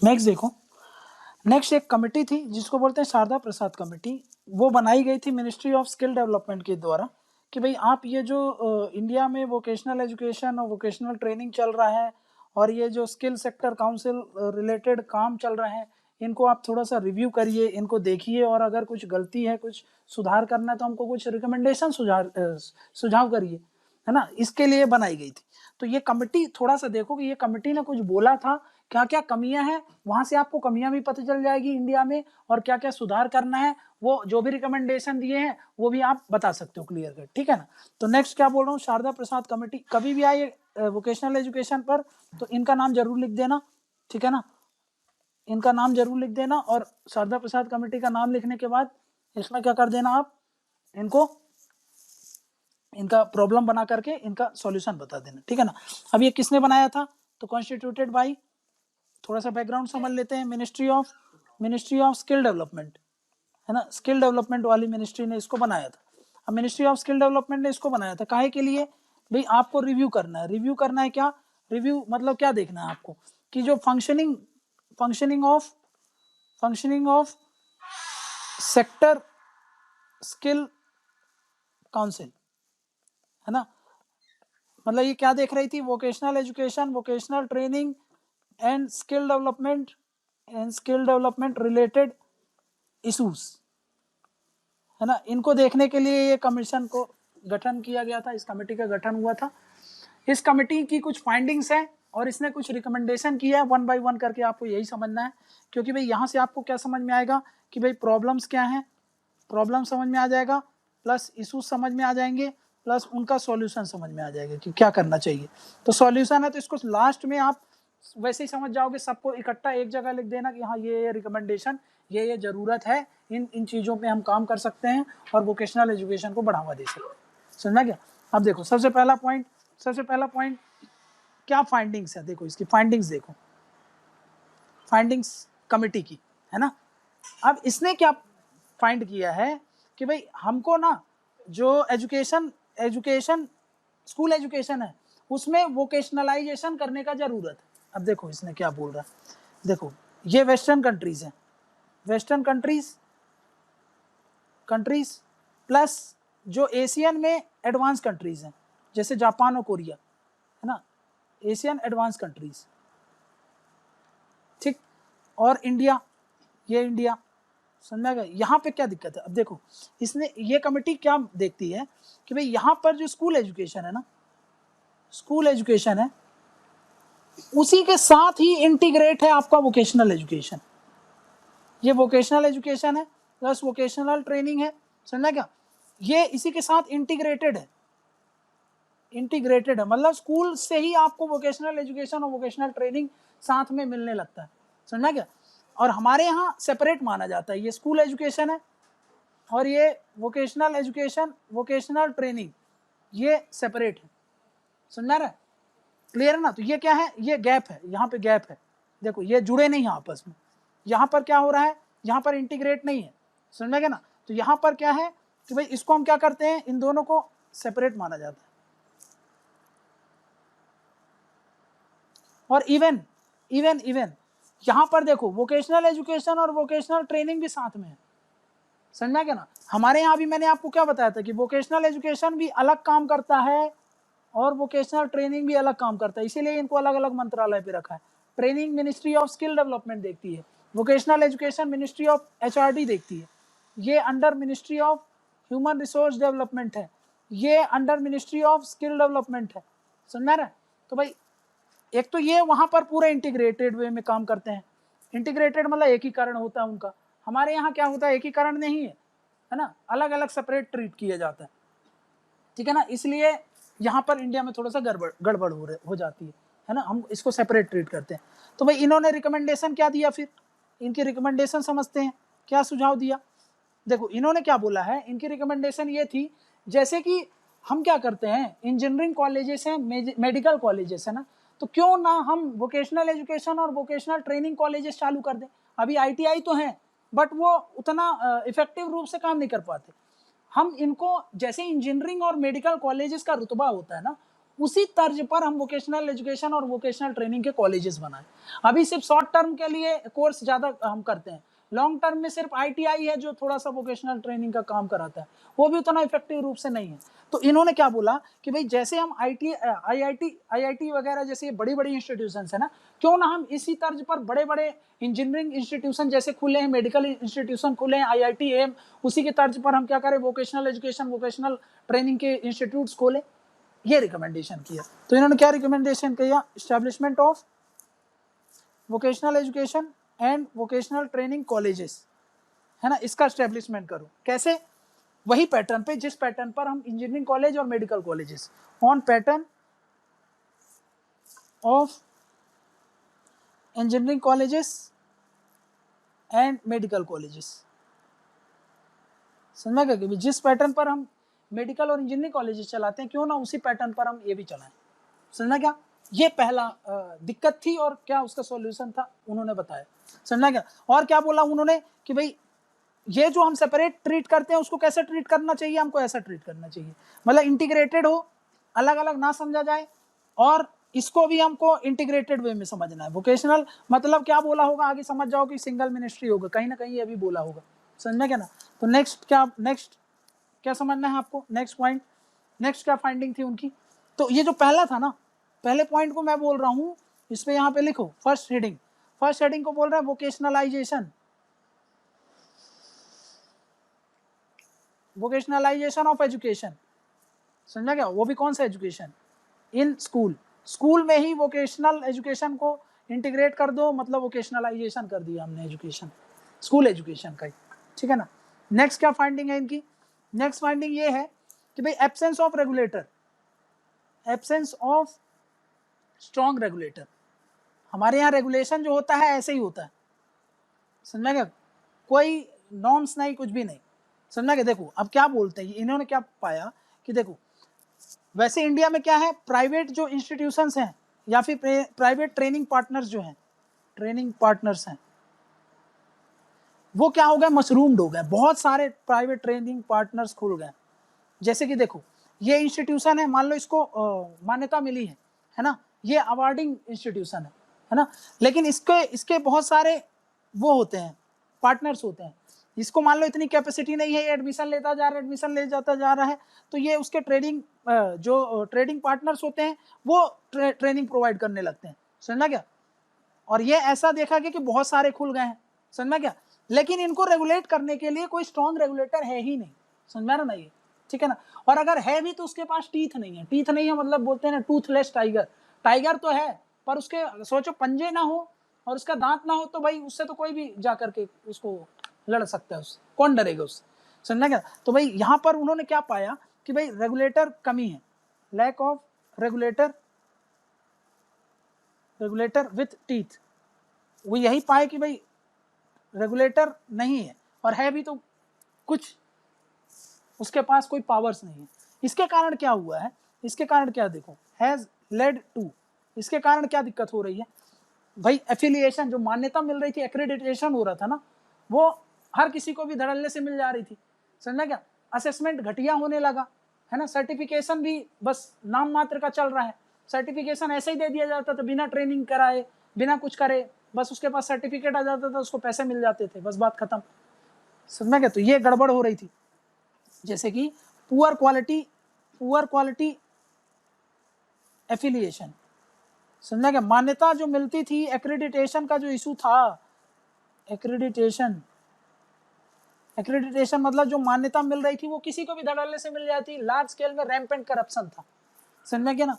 Next देखो, next एक committee थी जिसको बोलते हैं शारदा प्रसाद कमेटी। वो बनाई गई थी मिनिस्ट्री ऑफ स्किल डेवलपमेंट के द्वारा कि भाई आप ये जो इंडिया में वोकेशनल एजुकेशन और वोकेशनल ट्रेनिंग चल रहा है और ये जो स्किल सेक्टर काउंसिल रिलेटेड काम चल रहे हैं, इनको आप थोड़ा सा रिव्यू करिए, इनको देखिए, और अगर कुछ गलती है, कुछ सुधार करना है तो हमको कुछ रिकमेंडेशन सुझाव करिए, है ना। इसके लिए बनाई गई थी। तो ये कमेटी थोड़ा सा देखो कि ये कमेटी ने कुछ बोला था, क्या क्या कमियां हैं, वहां से आपको कमियां भी पता चल जाएगी इंडिया में, और क्या क्या सुधार करना है, वो जो भी रिकमेंडेशन दिए हैं वो भी आप बता सकते हो क्लियर कट, ठीक है ना। तो नेक्स्ट क्या बोल रहा हूँ, शारदा प्रसाद कमेटी कभी भी आए वोकेशनल एजुकेशन पर तो इनका नाम जरूर लिख देना, ठीक है ना, इनका नाम जरूर लिख देना। और शारदा प्रसाद कमेटी का नाम लिखने के बाद इसमें क्या कर देना, आप इनको इनका प्रॉब्लम बना करके इनका सॉल्यूशन बता देना, ठीक है ना। अब ये किसने बनाया था, तो कॉन्स्टिट्यूटेड बाई, थोड़ा सा बैकग्राउंड समझ लेते हैं, मिनिस्ट्री ऑफ स्किल डेवलपमेंट, है ना, स्किल डेवलपमेंट वाली मिनिस्ट्री ने इसको बनाया था। अब मिनिस्ट्री ऑफ स्किल डेवलपमेंट ने इसको बनाया था काहे के लिए, भाई आपको रिव्यू करना है। रिव्यू करना है क्या, रिव्यू मतलब क्या देखना है आपको, कि जो functioning of sector skill council, है ना, मतलब ये क्या देख रही थी, vocational education, vocational training and skill development related issues, है ना। इनको देखने के लिए ये कमीशन को गठन किया गया था, इस कमेटी का गठन हुआ था। इस कमेटी की कुछ फाइंडिंग्स हैं और इसने कुछ रिकमेंडेशन किया है, वन बाय वन करके आपको यही समझना है, क्योंकि भाई यहाँ से आपको क्या समझ में आएगा कि भाई प्रॉब्लम्स क्या हैं, प्रॉब्लम समझ में आ जाएगा, प्लस इशूज समझ में आ जाएंगे, प्लस उनका सॉल्यूशन समझ में आ जाएगा कि क्या करना चाहिए। तो सॉल्यूशन है तो इसको लास्ट में आप वैसे ही समझ जाओगे, सबको इकट्ठा एक जगह लिख देना कि हाँ ये रिकमेंडेशन, ये जरूरत है, इन चीज़ों पे हम काम कर सकते हैं और वोकेशनल एजुकेशन को बढ़ावा दे सकते हैं। समझा क्या। अब देखो सबसे पहला पॉइंट क्या फाइंडिंग्स है, देखो इसकी फाइंडिंग्स देखो, फाइंडिंग्स कमेटी की, है ना। अब इसने क्या फाइंड किया है कि भाई हमको ना जो एजुकेशन स्कूल एजुकेशन है उसमें वोकेशनलाइजेशन करने का जरूरत है। अब देखो इसने क्या बोल रहा है, देखो ये वेस्टर्न कंट्रीज हैं, वेस्टर्न कंट्रीज प्लस जो एशियन में एडवांस कंट्रीज हैं जैसे जापान और कोरिया, है ना, एशियन एडवांस कंट्रीज, ठीक, और इंडिया, ये इंडिया, समझा गया। यहाँ पे क्या दिक्कत है, अब देखो इसने ये कमेटी क्या देखती है कि भाई यहाँ पर जो स्कूल एजुकेशन है ना, स्कूल एजुकेशन है उसी के साथ ही इंटीग्रेट है आपका वोकेशनल एजुकेशन। ये वोकेशनल एजुकेशन है प्लस वोकेशनल ट्रेनिंग है, समझा क्या, ये इसी के साथ इंटीग्रेटेड है मतलब स्कूल से ही आपको वोकेशनल एजुकेशन और वोकेशनल ट्रेनिंग साथ में मिलने लगता है, समझा क्या। और हमारे यहाँ सेपरेट माना जाता है, ये स्कूल एजुकेशन है और ये वोकेशनल एजुकेशन वोकेशनल ट्रेनिंग ये सेपरेट है, समझा रहा है, क्लियर है ना। तो ये क्या है, ये गैप है, यहाँ पे गैप है, देखो ये जुड़े नहीं है आपस में, यहाँ पर क्या हो रहा है, यहाँ पर इंटीग्रेट नहीं है, समझा क्या ना। तो यहाँ पर क्या है कि भाई इसको हम क्या करते हैं, इन दोनों को सेपरेट माना जाता है। और इवन यहाँ पर देखो वोकेशनल एजुकेशन और वोकेशनल ट्रेनिंग भी साथ में है, समझा क्या ना। हमारे यहाँ भी मैंने आपको क्या बताया था कि वोकेशनल एजुकेशन भी अलग काम करता है और वोकेशनल ट्रेनिंग भी अलग काम करता है, इसीलिए इनको अलग अलग मंत्रालय पे रखा है। Training ministry of skill development देखती है, vocational education ministry of HRD देखती है, ये under ministry of human resource development है, ये under ministry of skill development है, समझा रहा है। तो भाई एक तो ये वहां पर पूरे इंटीग्रेटेड वे में काम करते हैं, इंटीग्रेटेड मतलब एकीकरण होता है उनका, हमारे यहाँ क्या होता है एकीकरण नहीं है ना, अलग अलग सेपरेट ट्रीट किया जाता है, ठीक है ना। इसलिए यहाँ पर इंडिया में थोड़ा सा गड़बड़ हो जाती है ना, हम इसको सेपरेट ट्रीट करते हैं। तो भाई इन्होंने रिकमेंडेशन क्या दिया, फिर इनकी रिकमेंडेशन समझते हैं, क्या सुझाव दिया। देखो इन्होंने क्या बोला है, इनकी रिकमेंडेशन ये थी, जैसे कि हम क्या करते हैं, इंजीनियरिंग कॉलेजेस हैं, मेडिकल कॉलेजेस है ना, तो क्यों ना हम वोकेशनल एजुकेशन और वोकेशनल ट्रेनिंग कॉलेजेस चालू कर दें। अभी ITI तो हैं बट वो उतना इफेक्टिव रूप से काम नहीं कर पाते, हम इनको जैसे इंजीनियरिंग और मेडिकल कॉलेजेस का रुतबा होता है ना, उसी तर्ज पर हम वोकेशनल एजुकेशन और वोकेशनल ट्रेनिंग के कॉलेजेस बनाए। अभी सिर्फ शॉर्ट टर्म के लिए कोर्स ज़्यादा हम करते हैं, लॉन्ग टर्म में सिर्फ ITI है जो थोड़ा सा वोकेशनल ट्रेनिंग का काम कराता है, वो भी उतना इफेक्टिव रूप से नहीं है। तो इन्होंने क्या बोला कि भाई जैसे हम IIT वगैरह जैसे बड़ी बड़ी इंस्टीट्यूशन है ना, क्यों ना हम इसी तर्ज पर बड़े बड़े इंजीनियरिंग इंस्टीट्यूशन जैसे खुले हैं, मेडिकल इंस्टीट्यूशन खुले हैं, IIT एम, उसी के तर्ज पर हम क्या करें, वोकेशनल एजुकेशन वोकेशनल ट्रेनिंग के इंस्टीट्यूट्स खोले। ये रिकमेंडेशन किया। तो इन्होंने क्या रिकमेंडेशन किया, establishment of vocational education and vocational training colleges, है ना, इसका एस्टैब्लिशमेंट करो। कैसे, वही पैटर्न पे जिस पैटर्न पर हम इंजीनियरिंग कॉलेज और medical colleges, on pattern of engineering colleges and medical colleges. समझ गए कि जिस पैटर्न पर हम मेडिकल और इंजीनियरिंग कॉलेजेस चलाते हैं, क्यों ना उसी पैटर्न पर हम ये भी चलाएं। समझना क्या, ये पहला दिक्कत थी और क्या उसका सॉल्यूशन था उन्होंने बताया। समझना क्या, और क्या बोला उन्होंने कि भाई ये जो हम सेपरेट ट्रीट करते हैं उसको कैसे ट्रीट करना चाहिए, हमको ऐसा ट्रीट करना चाहिए, मतलब इंटीग्रेटेड हो, अलग अलग ना समझा जाए, और इसको भी हमको इंटीग्रेटेड वे में समझना है। वोकेशनल मतलब क्या बोला होगा आगे समझ जाओ कि सिंगल मिनिस्ट्री होगा, कहीं ना कहीं ये भी बोला होगा। समझना क्या ना। तो नेक्स्ट क्या समझना है आपको, नेक्स्ट पॉइंट, नेक्स्ट क्या फाइंडिंग थी उनकी। तो ये जो पहला था ना, पहले पॉइंट को मैं बोल रहा हूँ, इस पे यहाँ पे लिखो फर्स्ट हेडिंग को बोल रहा है वोकेशनलाइजेशन ऑफ एजुकेशन। समझा क्या, वो भी कौन सा एजुकेशन, इन स्कूल में ही वोकेशनल एजुकेशन को इंटीग्रेट कर दो, मतलब वोकेशनलाइजेशन कर दिया हमने एजुकेशन, स्कूल एजुकेशन का ही, ठीक है ना। नेक्स्ट क्या फाइंडिंग है इनकी, नेक्स्ट फाइंडिंग ये है कि भाई एब्सेंस ऑफ स्ट्रॉन्ग रेगुलेटर। हमारे यहाँ रेगुलेशन जो होता है ऐसे ही होता है, समझा क्या, कोई नॉर्म्स नहीं, कुछ भी नहीं। समझा क्या, देखो अब क्या बोलते हैं इन्होंने, क्या पाया कि देखो वैसे इंडिया में क्या है, प्राइवेट जो इंस्टीट्यूशंस हैं या फिर प्राइवेट ट्रेनिंग पार्टनर्स हैं, वो क्या हो गए, मशरूम्ड हो गए, बहुत सारे प्राइवेट ट्रेनिंग पार्टनर्स खुल गए। जैसे कि देखो ये इंस्टीट्यूशन है, मान लो इसको मान्यता मिली है ना, ये अवार्डिंग इंस्टीट्यूशन है ना, लेकिन इसके बहुत सारे वो होते हैं, पार्टनर्स होते हैं। इसको मान लो इतनी कैपेसिटी नहीं है, ये एडमिशन लेता जा रहा है, तो ये उसके जो ट्रेडिंग पार्टनर्स होते हैं वो ट्रेनिंग प्रोवाइड करने लगते हैं। समझना क्या, और ये ऐसा देखा गया कि बहुत सारे खुल गए हैं। समझना क्या, लेकिन इनको रेगुलेट करने के लिए कोई स्ट्रॉन्ग रेगुलेटर है ही नहीं। समझ रहा ना ये, ठीक है ना। और अगर है भी तो उसके पास टीथ नहीं है, मतलब बोलते हैं ना टूथलेस टाइगर तो है, पर उसके सोचो पंजे ना हो और उसका दांत ना हो, तो भाई उससे तो कोई भी जा करके उसको लड़ सकता है, उससे कौन डरेगा उससे। समझना क्या, तो भाई यहाँ पर उन्होंने क्या पाया कि भाई रेगुलेटर कमी है, lack of regulator with teeth. वो यही पाए कि भाई रेगुलेटर नहीं है, और है भी तो कुछ उसके पास कोई पावर्स नहीं है। इसके कारण क्या हुआ है, इसके कारण क्या देखो, हैज लेड टू, इसके कारण क्या दिक्कत हो रही है भाई, एफिलिएशन जो मान्यता मिल रही थी, एक्रेडिटेशन हो रहा था ना, वो हर किसी को भी धड़ल्ले से मिल जा रही थी। समझना क्या, असेसमेंट घटिया होने लगा, है ना, सर्टिफिकेशन भी बस नाम मात्र का चल रहा है, सर्टिफिकेशन ऐसे ही दे दिया जाता था बिना ट्रेनिंग कराए, बिना कुछ करे, बस उसके पास सर्टिफिकेट आ जाता था, उसको पैसे मिल जाते थे, बस बात खत्म। समझना क्या, तो ये गड़बड़ हो रही थी। जैसे कि पुअर क्वालिटी एफिलिएशन। समझना क्या, मान्यता जो मिलती थी, एक्रेडिटेशन का जो इशू था, एक्रेडिटेशन मतलब जो मान्यता मिल रही थी वो किसी को भी धड़ल्ले से मिल जाती, लार्ज स्केल में रैम्पेंट करप्शन था। समझ क्या ना,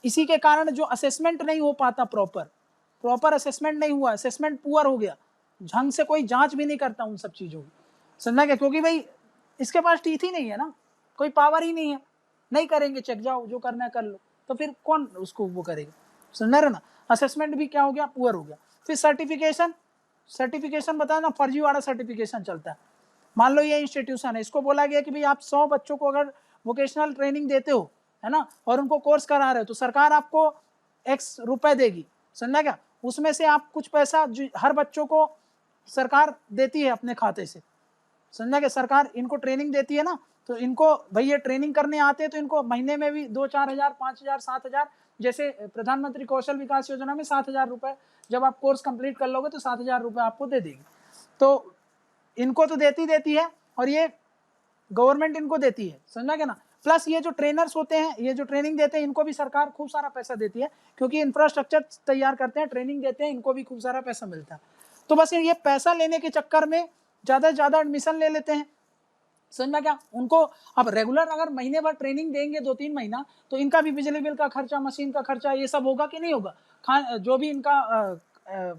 इसी के कारण जो असेसमेंट नहीं हो पाता, प्रॉपर असेसमेंट नहीं हुआ, असेसमेंट पुअर हो गया, ढंग से कोई जांच भी नहीं करता उन सब चीजों की। समझना क्या, क्योंकि भाई इसके पास टीथ ही नहीं है ना, कोई पावर ही नहीं है, नहीं करेंगे चेक, जाओ जो करना है कर लो, तो फिर कौन उसको वो करेगा। समझ रहे ना, असेसमेंट भी क्या हो गया, पुअर हो गया। फिर सर्टिफिकेशन बताया ना, फर्जीवाड़ा सर्टिफिकेशन चलता है। मान लो ये इंस्टीट्यूशन है, इसको बोला गया कि भाई आप 100 बच्चों को अगर वोकेशनल ट्रेनिंग देते हो, है ना, और उनको कोर्स करा रहे हो, तो सरकार आपको X रुपए देगी। समझा क्या, उसमें से आप कुछ पैसा हर बच्चों को सरकार देती है अपने खाते से। समझा क्या, सरकार इनको ट्रेनिंग देती है ना, तो इनको भाई ये ट्रेनिंग करने आते हैं तो इनको महीने में भी 2-4 हज़ार, 5 हज़ार, 7 हज़ार, जैसे प्रधानमंत्री कौशल विकास योजना में 7 हज़ार रुपये जब आप कोर्स कंप्लीट कर लोगे तो 7 हज़ार रुपये आपको दे देगी। तो इनको तो देती है और ये गवर्नमेंट इनको देती है, समझा क्या ना। प्लस ये जो ट्रेनर्स होते हैं, ये जो ट्रेनिंग देते हैं, इनको भी सरकार खूब सारा पैसा देती है, क्योंकि इंफ्रास्ट्रक्चर तैयार करते हैं, ट्रेनिंग देते हैं, इनको भी खूब सारा पैसा मिलता है। तो बस ये पैसा लेने के चक्कर में ज़्यादा से ज़्यादा एडमिशन ले लेते हैं, समझना क्या। उनको अब रेगुलर अगर महीने भर ट्रेनिंग देंगे 2-3 महीना, तो इनका भी बिजली बिल का खर्चा, मशीन का खर्चा, ये सब होगा कि नहीं होगा। जो भी इनका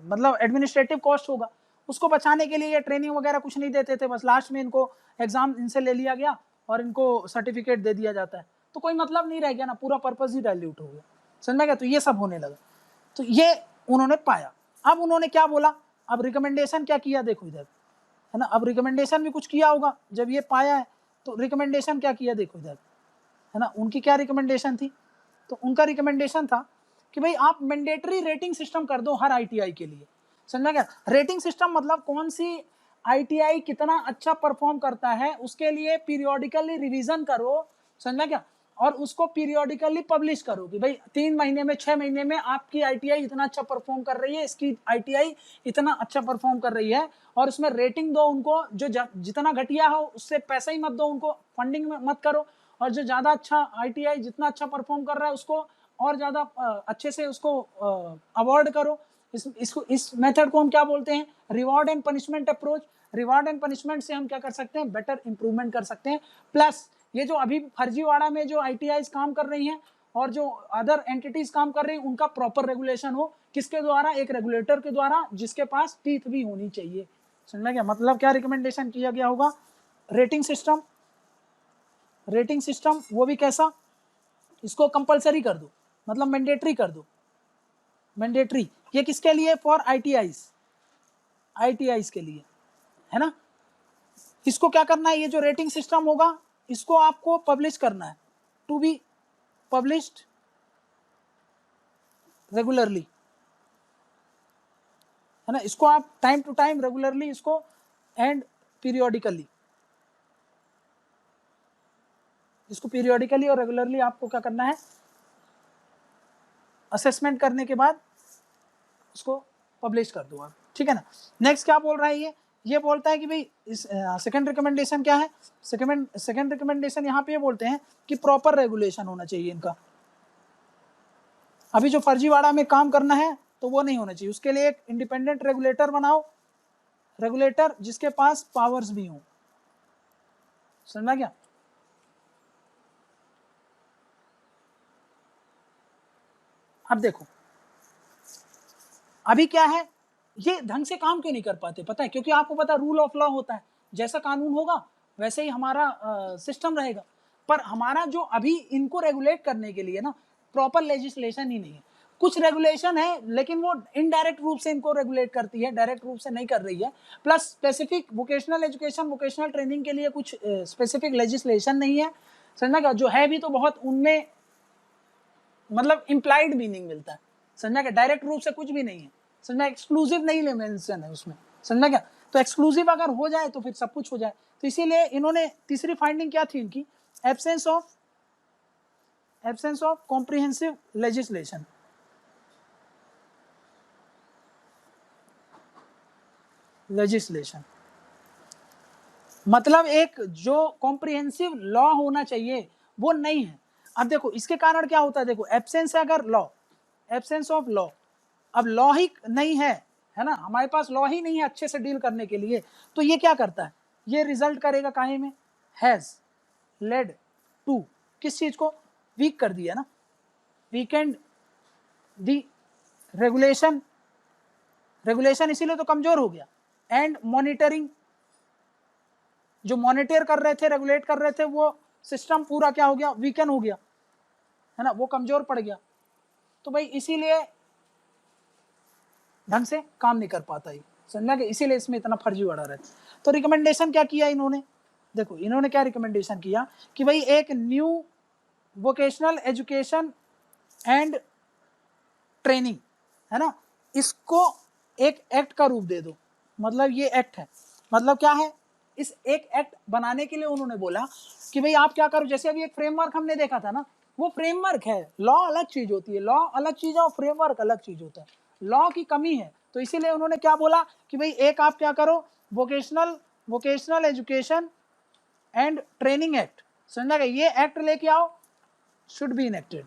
मतलब एडमिनिस्ट्रेटिव कॉस्ट होगा, उसको बचाने के लिए ये ट्रेनिंग वगैरह कुछ नहीं देते थे, बस लास्ट में इनको एग्जाम इनसे ले लिया गया और इनको सर्टिफिकेट दे दिया जाता है, तो कोई मतलब नहीं रह गया ना, पूरा पर्पज ही डाइल्यूट हो गया, समझ में गया। तो ये सब होने लगा, तो ये उन्होंने पाया। अब उन्होंने क्या बोला, अब रिकमेंडेशन क्या किया, देखो इधर है ना। अब रिकमेंडेशन भी कुछ किया होगा, जब ये पाया है तो रिकमेंडेशन क्या किया, देखो इधर है ना। उनकी क्या रिकमेंडेशन थी, तो उनका रिकमेंडेशन था कि भाई आप मैंडेटरी रेटिंग सिस्टम कर दो हर आईटीआई के लिए, समझा क्या। रेटिंग सिस्टम मतलब कौन सी आईटीआई कितना अच्छा परफॉर्म करता है उसके लिए पीरियोडिकली रिवीजन करो, समझा क्या, और उसको पीरियोडिकली पब्लिश करो कि भाई 3 महीने में, 6 महीने में आपकी आईटीआई इतना अच्छा परफॉर्म कर रही है, इसकी आईटीआई इतना अच्छा परफॉर्म कर रही है, और उसमें रेटिंग दो उनको। जो जितना घटिया हो उससे पैसा ही मत दो उनको, फंडिंग में मत करो, और जो ज़्यादा अच्छा आईटीआई जितना अच्छा परफॉर्म कर रहा है उसको और ज़्यादा अच्छे से उसको अवार्ड करो। इस मेथड को हम क्या बोलते हैं, reward and punishment approach. Reward and punishment से हम क्या कर सकते हैं, बेटर इंप्रूवमेंट कर सकते हैं। प्लस ये जो अभी फर्जीवाड़ा में जो आईटीआईज काम कर रही हैं और जो अदर एंटिटीज काम कर रही हैं, उनका प्रॉपर रेगुलेशन हो, किसके द्वारा, एक रेगुलेटर के द्वारा, जिसके पास टीथ भी होनी चाहिए, समझ में क्या। मतलब क्या रिकमेंडेशन किया गया होगा, रेटिंग सिस्टम, रेटिंग सिस्टम वो भी कैसा, इसको कंपलसरी कर दो, मतलब मैंडेटरी कर दो। मैंडेटरी ये किसके लिए, फॉर आईटीआईज, आईटीआईज के लिए है ना। इसको क्या करना है, ये जो रेटिंग सिस्टम होगा इसको आपको पब्लिश करना है, टू बी पब्लिश्ड रेगुलरली, है ना। इसको आप टाइम टू टाइम रेगुलरली इसको एंड पीरियोडिकली, इसको पीरियोडिकली और रेगुलरली आपको क्या करना है, असेसमेंट करने के बाद उसको पब्लिश कर दो आप, ठीक है ना। नेक्स्ट क्या बोल रहा है ये बोलता है कि भाई इस सेकंड रिकमेंडेशन क्या है, सेकंड रिकमेंडेशन यहाँ पे ये बोलते हैं कि प्रॉपर रेगुलेशन होना चाहिए इनका। अभी जो फर्जीवाड़ा में काम करना है तो वो नहीं होना चाहिए, उसके लिए एक इंडिपेंडेंट रेगुलेटर बनाओ, रेगुलेटर जिसके पास पावर्स भी हों, समझना क्या। अब देखो अभी क्या है, ये ढंग से काम क्यों नहीं कर पाते, पता है, क्योंकि आपको पता रूल ऑफ लॉ होता है, जैसा कानून होगा वैसे ही हमारा सिस्टम रहेगा। पर हमारा जो अभी इनको रेगुलेट करने के लिए ना प्रॉपर लेजिस्लेशन ही नहीं है। कुछ रेगुलेशन है लेकिन वो इनडायरेक्ट रूप से इनको रेगुलेट करती है, डायरेक्ट रूप से नहीं कर रही है। Plus specific vocational education, vocational training के लिए कुछ स्पेसिफिक लेजिस्लेशन नहीं है, समझना क्या। जो है भी तो बहुत उनमें मतलब इम्प्लाइड मीनिंग मिलता है, समझना क्या, डायरेक्ट रूप से कुछ भी नहीं है, समझना, एक्सक्लूसिव नहीं ले मेंशन है उसमें, समझना क्या। तो एक्सक्लूसिव अगर हो जाए तो फिर सब कुछ हो जाए। तो इसीलिए इन्होंने तीसरी फाइंडिंग क्या थी इनकी, एब्सेंस ऑफ कॉम्प्रिहेंसिव लेजिस्लेशन। मतलब एक जो कॉम्प्रिहेंसिव लॉ होना चाहिए वो नहीं है। अब देखो इसके कारण क्या होता है, देखो एब्सेंस है अगर लॉ, एब्सेंस ऑफ लॉ, अब लॉ ही नहीं है ना, हमारे पास लॉ ही नहीं है अच्छे से डील करने के लिए, तो ये क्या करता है, ये रिजल्ट करेगा काहे में, हैज लेड टू, किस चीज को वीक कर दिया ना, वीकेंड दी रेगुलेशन, रेगुलेशन इसीलिए तो कमजोर हो गया। एंड मॉनिटरिंग, जो मॉनिटर कर रहे थे, रेगुलेट कर रहे थे, वो सिस्टम पूरा क्या हो गया, वीकन हो गया, है ना, वो कमजोर पड़ गया। तो भाई इसीलिए ढंग से काम नहीं कर पाता ही, समझना कि इसीलिए इसमें इतना फर्जीवाड़ा रहता है। तो रिकमेंडेशन क्या किया इन्होंने, देखो इन्होंने क्या रिकमेंडेशन किया कि भाई एक new vocational education and training, है ना, इसको एक एक्ट का रूप दे दो। मतलब ये एक्ट है, मतलब क्या है, इस एक एक्ट बनाने के लिए उन्होंने बोला कि भाई आप क्या करो, जैसे अभी एक फ्रेमवर्क हमने देखा था ना, वो फ्रेमवर्क है, लॉ अलग चीज होती है, लॉ अलग चीज है और फ्रेमवर्क अलग चीज होता है, लॉ की कमी है। तो इसीलिए उन्होंने क्या बोला कि भाई एक आप क्या करो, vocational education and training act, समझा गया, ये एक्ट लेके आओ, शुड बी इनेक्टेड,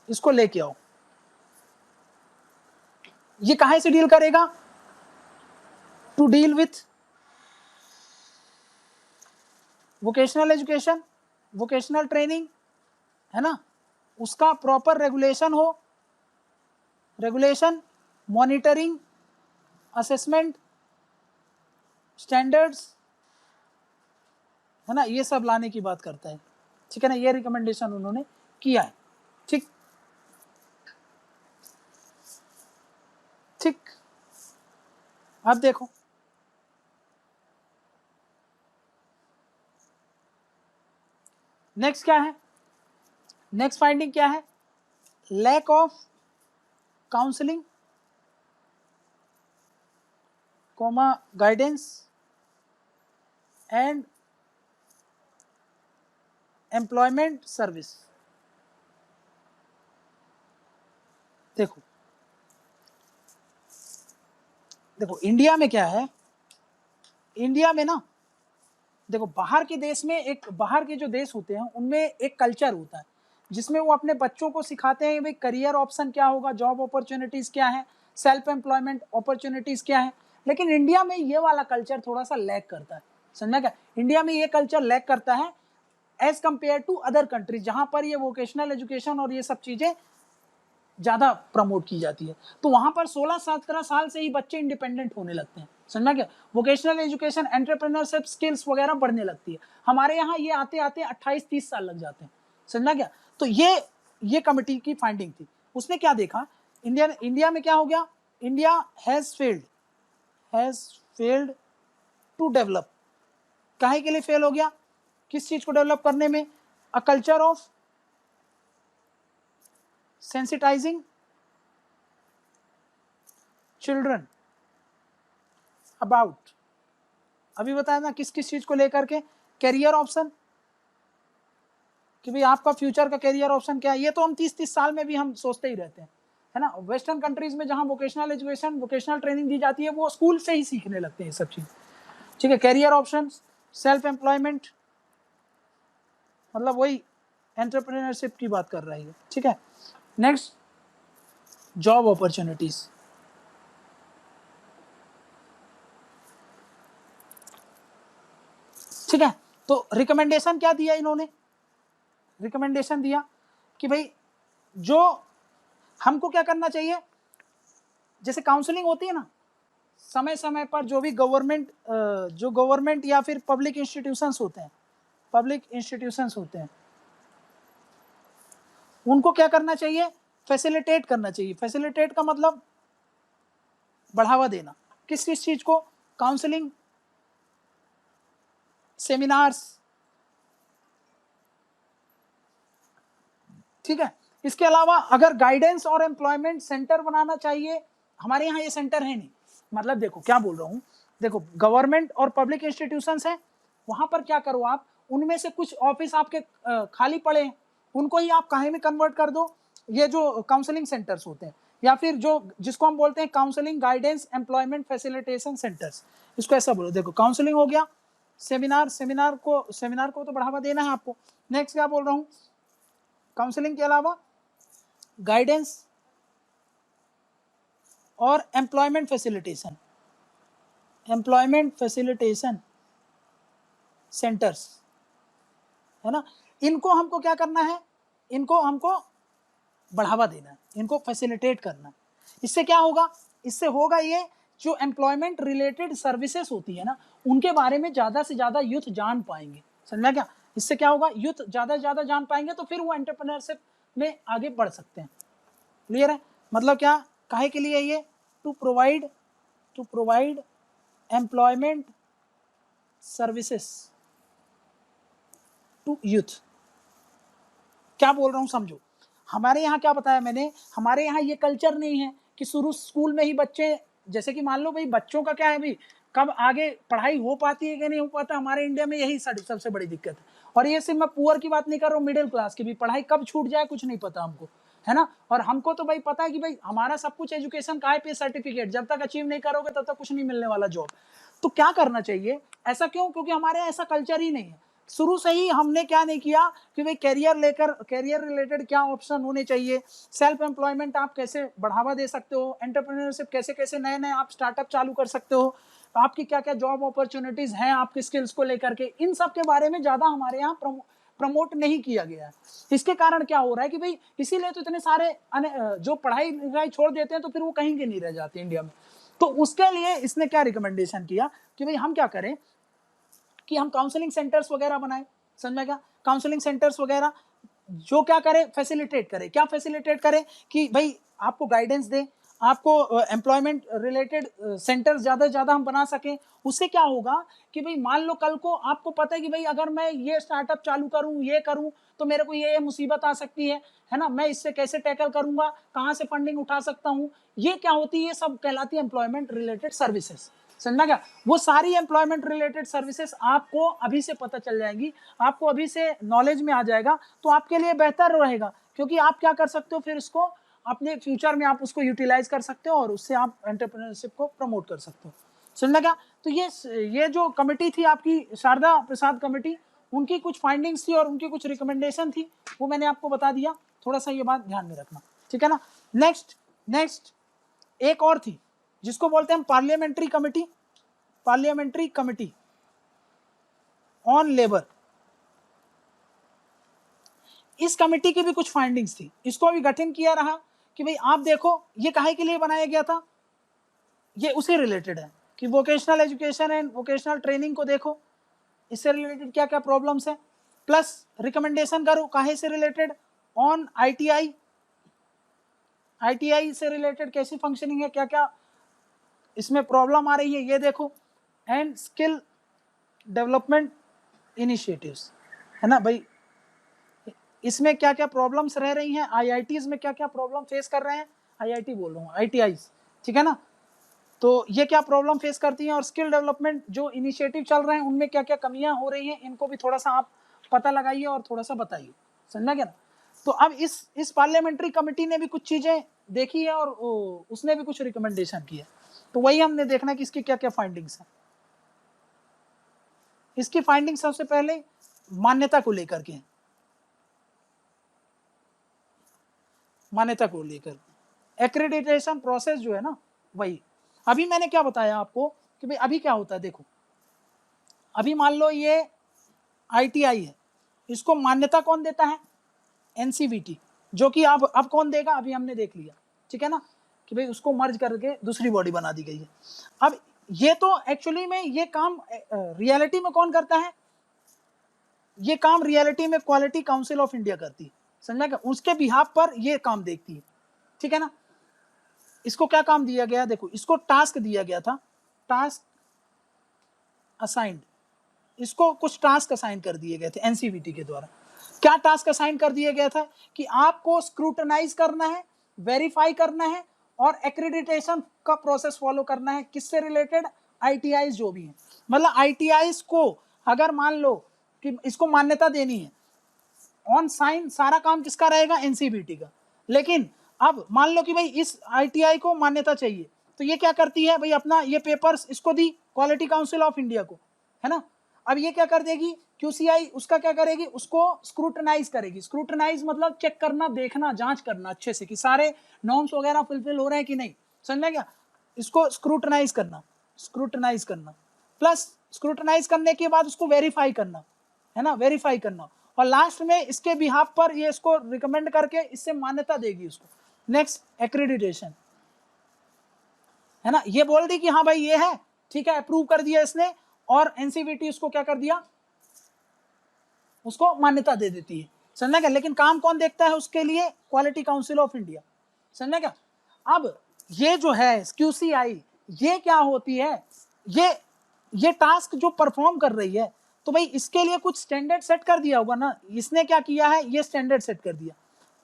इसको लेके आओ। ये कहां से डील करेगा, to deal with vocational education, vocational training, है ना, उसका प्रॉपर रेगुलेशन हो, रेगुलेशन, मॉनिटरिंग, असेसमेंट, स्टैंडर्ड्स, है ना, ये सब लाने की बात करता है, ठीक है ना, ये रिकमेंडेशन उन्होंने किया है। ठीक ठीक, अब देखो नेक्स्ट क्या है, नेक्स्ट फाइंडिंग क्या है, lack of counselling comma guidance and employment service. देखो देखो इंडिया में क्या है, इंडिया में ना देखो बाहर के देश में, एक बाहर के जो देश होते हैं उनमें एक कल्चर होता है जिसमें वो अपने बच्चों को सिखाते हैं भाई करियर ऑप्शन क्या होगा, जॉब अपॉर्चुनिटीज क्या है, सेल्फ एम्प्लॉयमेंट अपॉर्चुनिटीज क्या है। लेकिन इंडिया में ये वाला कल्चर थोड़ा सा लैक करता है, समझा क्या, इंडिया में ये कल्चर लैक करता है as compare to other countries जहां पर ये वोकेशनल एजुकेशन और ये सब चीजें ज्यादा प्रमोट की जाती है। तो वहां पर 16-17 साल से ही बच्चे इंडिपेंडेंट होने लगते हैं, समझा क्या, वोकेशनल एजुकेशन, एंटरप्रेन्योरशिप स्किल्स वगैरह बढ़ने लगती है। हमारे यहाँ ये आते आते 28-30 साल लग जाते हैं, समझा क्या। तो ये कमिटी की फाइंडिंग थी, उसने क्या देखा, इंडिया में क्या हो गया, India has failed to develop, काहे के लिए फेल हो गया, किस चीज को डेवलप करने में, a culture of sensitizing children about, अभी बताया ना किस किस चीज को लेकर के, कैरियर ऑप्शन, कि भाई आपका फ्यूचर का कैरियर ऑप्शन क्या है, ये तो हम 30-30 साल में भी हम सोचते ही रहते हैं, है ना। वेस्टर्न कंट्रीज में जहां वोकेशनल एजुकेशन, वोकेशनल ट्रेनिंग दी जाती है वो स्कूल से ही सीखने लगते हैं सब चीज, ठीक है। कैरियर ऑप्शन, सेल्फ एम्प्लॉयमेंट, मतलब वही एंटरप्रेन्योरशिप की बात कर रही है, ठीक है। नेक्स्ट, जॉब अपॉर्चुनिटीज, ठीक है। तो रिकमेंडेशन क्या दिया इन्होंने, रिकमेंडेशन दिया कि भाई जो हमको क्या करना चाहिए, जैसे काउंसलिंग होती है ना, समय समय पर जो भी गवर्नमेंट या फिर पब्लिक इंस्टीट्यूशंस होते हैं, उनको क्या करना चाहिए, फैसिलिटेट करना चाहिए। फैसिलिटेट का मतलब बढ़ावा देना, किस किस चीज को, काउंसलिंग, सेमिनार्स, ठीक है। इसके अलावा अगर गाइडेंस और एम्प्लॉयमेंट सेंटर बनाना चाहिए, हमारे यहाँ ये सेंटर है नहीं, मतलब देखो क्या बोल रहा हूँ, देखो गवर्नमेंट और पब्लिक इंस्टीट्यूशंस हैं, वहां पर क्या करो आप, उनमें से कुछ ऑफिस आपके खाली पड़े हैं, उनको ही आप काहे में कन्वर्ट कर दो, ये जो काउंसलिंग सेंटर्स होते हैं, या फिर जो जिसको हम बोलते हैं counselling guidance employment facilitation centres, इसको ऐसा बोलो। देखो काउंसलिंग हो गया, सेमिनार को तो बढ़ावा देना है आपको। नेक्स्ट क्या बोल रहा हूँ, काउंसलिंग के अलावा गाइडेंस और एम्प्लॉयमेंट फैसिलिटेशन सेंटर्स, है ना, इनको हमको क्या करना है, इनको हमको बढ़ावा देना है, इनको फैसिलिटेट करना है। इससे क्या होगा, इससे होगा ये, जो एम्प्लॉयमेंट रिलेटेड सर्विसेज होती है ना, उनके बारे में ज्यादा से ज्यादा यूथ जान पाएंगे, समझा क्या। इससे क्या होगा, यूथ ज्यादा से ज्यादा जान पाएंगे तो फिर वो एंटरप्रेन्योरशिप में आगे बढ़ सकते हैं। क्लियर है, मतलब क्या, काहे के लिए ये, to provide employment services to youth. क्या बोल रहा हूं समझो, हमारे यहाँ क्या बताया मैंने, हमारे यहाँ ये कल्चर नहीं है कि शुरू स्कूल में ही बच्चे, जैसे कि मान लो भाई बच्चों का क्या है भाई, कब आगे पढ़ाई हो पाती है कि नहीं हो पाता, हमारे इंडिया में यही सबसे बड़ी दिक्कत है। और ये सिर्फ मैं पुअर की बात नहीं कर रहा हूँ, मिडिल क्लास की भी पढ़ाई कब छूट जाए कुछ नहीं पता हमको, है ना। और हमको तो भाई पता है कि भाई हमारा सब कुछ एजुकेशन का है पे सर्टिफिकेट, जब तक अचीव नहीं करोगे तब तक कुछ नहीं मिलने वाला जॉब। तो क्या करना चाहिए, ऐसा क्यों, क्योंकि हमारे ऐसा कल्चर ही नहीं है। शुरू से ही हमने क्या नहीं किया कि भाई कैरियर रिलेटेड क्या ऑप्शन होने चाहिए, सेल्फ एम्प्लॉयमेंट आप कैसे बढ़ावा दे सकते हो, एंटरप्रेन्योरशिप कैसे कैसे नए नए आप स्टार्टअप चालू कर सकते हो, आपकी क्या क्या जॉब अपॉर्चुनिटीज हैं आपकी स्किल्स को लेकर के, इन सब के बारे में ज्यादा हमारे यहाँ प्रमोट नहीं किया गया है। इसके कारण क्या हो रहा है कि भाई इसीलिए तो इतने सारे जो पढ़ाई लिखाई छोड़ देते हैं तो फिर वो कहीं के नहीं रह जाते इंडिया में। तो उसके लिए इसने क्या रिकमेंडेशन किया कि भाई हम क्या करें कि हम काउंसलिंग सेंटर्स वगैरह बनाए, समझ में क्या, काउंसलिंग सेंटर्स वगैरह जो क्या करे, फैसिलिटेट करे, क्या फैसिलिटेट करे कि भाई आपको गाइडेंस दे, आपको एम्प्लॉयमेंट रिलेटेड सेंटर ज्यादा से ज्यादा हम बना सकें। उससे क्या होगा कि भाई मान लो कल को आपको पता है कि भाई अगर मैं ये स्टार्टअप चालू करूं, ये करूं, तो मेरे को ये मुसीबत आ सकती है ना, मैं इससे कैसे टैकल करूंगा, कहां से फंडिंग उठा सकता हूं, ये क्या होती है, ये सब कहलाती है एम्प्लॉयमेंट रिलेटेड सर्विसेज, समझना क्या। वो सारी एम्प्लॉयमेंट रिलेटेड सर्विसेज आपको अभी से पता चल जाएंगी, आपको अभी से नॉलेज में आ जाएगा, तो आपके लिए बेहतर रहेगा, क्योंकि आप क्या कर सकते हो फिर इसको अपने फ्यूचर में आप उसको यूटिलाइज कर सकते हो और उससे आप एंटरप्रेन्योरशिप को प्रमोट कर सकते हो, समझना क्या। तो ये जो कमेटी थी आपकी शारदा प्रसाद कमेटी, उनकी कुछ फाइंडिंग्स थी और उनकी कुछ रिकमेंडेशन थी, वो मैंने आपको बता दिया, थोड़ा सा ये बात ध्यान में रखना, ठीक है ना। नेक्स्ट एक और थी जिसको बोलते हैं पार्लियामेंट्री कमेटी ऑन लेबर। इस कमेटी की भी कुछ फाइंडिंग्स थी, इसको भी गठन किया रहा कि भाई आप देखो ये काहे के लिए बनाया गया था, ये उसे रिलेटेड है कि vocational education and vocational training को देखो, इससे रिलेटेड क्या क्या प्रॉब्लम्स है, प्लस रिकमेंडेशन करो काहे से रिलेटेड, ऑन आईटीआई से रिलेटेड कैसी फंक्शनिंग है, क्या क्या इसमें प्रॉब्लम आ रही है, ये देखो, एंड स्किल डेवलपमेंट इनिशिएटिव्स, है ना भाई, इसमें क्या क्या प्रॉब्लम्स रह रही हैं, आईआईटीज में क्या क्या प्रॉब्लम फेस कर रहे हैं, आईआईटी बोल रहा हूँ, आईटीआईज, ठीक है ना, तो ये क्या प्रॉब्लम फेस करती हैं, और स्किल डेवलपमेंट जो इनिशिएटिव चल रहे हैं उनमें क्या क्या कमियां हो रही हैं, इनको भी थोड़ा सा आप पता लगाइए और थोड़ा सा बताइए, समझना क्या ना। तो अब इस पार्लियामेंट्री कमेटी ने भी कुछ चीजें देखी है और उसने भी कुछ रिकमेंडेशन किया, तो वही हमने देखना कि इसकी क्या क्या फाइंडिंग्स है। इसकी फाइंडिंग सबसे पहले मान्यता को लेकर के, मान्यता को लेकर एक्रेडिटेशन प्रोसेस जो है ना, वही अभी मैंने क्या बताया आपको कि भाई अभी क्या होता है, देखो अभी मान लो ये आईटीआई है, इसको मान्यता कौन देता है, एनसीवीटी, जो कि अब कौन देगा, अभी हमने देख लिया, ठीक है ना, कि भाई उसको मर्ज करके दूसरी बॉडी बना दी गई है। अब ये तो एक्चुअली में ये काम रियलिटी में कौन करता है, ये काम रियलिटी में क्वालिटी काउंसिल ऑफ इंडिया करती है, समझा क्या, उसके बिहाफ पर ये काम देखती है, ठीक है ना। इसको क्या काम दिया गया, देखो इसको टास्क दिया गया था, टास्क असाइंड, इसको कुछ टास्क असाइन कर दिए गए थे एनसीवीटी के द्वारा। क्या टास्क असाइन कर दिया गया था कि आपको स्क्रूटनाइज करना है, वेरीफाई करना है और एक्रेडिटेशन का प्रोसेस फॉलो करना है, किससे रिलेटेड, आईटीआई जो भी है, मतलब आईटीआई को अगर मान लो कि इसको मान्यता देनी है, ऑन साइन सारा काम किसका रहेगा, एनसीबीटी का। लेकिन अब मान लो कि भाई इस आईटीआई को मान्यता चाहिए, तो ये क्या करती है भाई, अपना ये पेपर्स इसको दी क्वालिटी काउंसिल ऑफ इंडिया को, है ना। अब ये क्या कर देगी, क्यूसीआई उसका क्या करेगी, उसको स्क्रूटनाइज करेगी, स्क्रूटनाइज मतलब चेक करना, देखना, जांच करना अच्छे से कि सारे नॉर्म्स वगैरह फुलफिल हो रहे हैं कि नहीं, समझ क्या, इसको स्क्रूटनाइज करना प्लस स्क्रूटनाइज करने के बाद उसको वेरीफाई करना, है ना, वेरीफाई करना, और लास्ट में इसके बिहाफ पर ये इसको रिकमेंड करके इससे मान्यता देगी उसको। नेक्स्ट एक्रेडिटेशन, है ना, ये बोल दी कि हाँ भाई ये है, ठीक है, अप्रूव कर दिया इसने, और एनसीवीटी उसको क्या कर दिया, उसको मान्यता दे देती है, समझना क्या। लेकिन काम कौन देखता है उसके लिए, क्वालिटी काउंसिल ऑफ इंडिया, समझना क्या। अब ये जो है क्यूसीआई, ये क्या होती है, ये टास्क जो परफॉर्म कर रही है, तो भाई इसके लिए कुछ स्टैंडर्ड सेट कर दिया होगा ना, इसने क्या किया है, ये स्टैंडर्ड सेट कर दिया,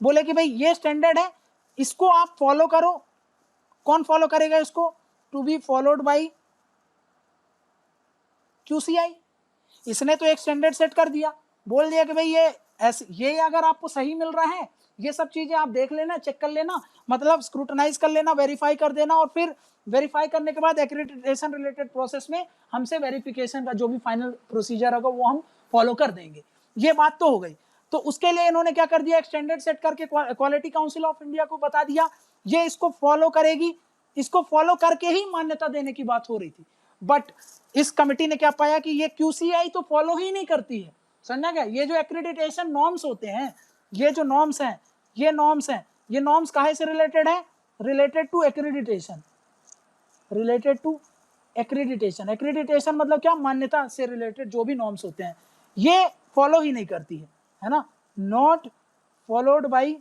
बोले कि भाई ये स्टैंडर्ड है, इसको आप फॉलो करो। कौन फॉलो करेगा इसको, to be followed by QCI, इसने तो एक स्टैंडर्ड सेट कर दिया, बोल दिया कि भाई ये अगर आपको सही मिल रहा है, ये सब चीजें आप देख लेना, चेक कर लेना, मतलब स्क्रूटनाइज कर लेना, वेरीफाई कर देना, और फिर वेरीफाई करने के बाद एक्रेडिटेशन रिलेटेड प्रोसेस में हमसे वेरिफिकेशन का जो भी फाइनल प्रोसीजर होगा वो हम फॉलो कर देंगे। ये बात तो हो गई। तो उसके लिए इन्होंने क्या कर दिया, एक स्टैंडर्ड सेट करके क्वालिटी काउंसिल ऑफ इंडिया को बता दिया, ये इसको फॉलो करेगी, इसको फॉलो करके ही मान्यता देने की बात हो रही थी। बट इस कमिटी ने क्या पाया कि ये QCI तो फॉलो ही नहीं करती है, समझा क्या? ये जो एक्रेडिटेशन नॉर्म्स होते हैं, ये जो नॉर्म्स हैं, ये नॉर्म्स हैं, ये नॉर्म्स काहे से रिलेटेड है? Related to accreditation, related to accreditation. Accreditation मतलब क्या? मान्यता से रिलेटेड जो भी नॉर्म्स होते हैं ये फॉलो ही नहीं करती है ना, not followed by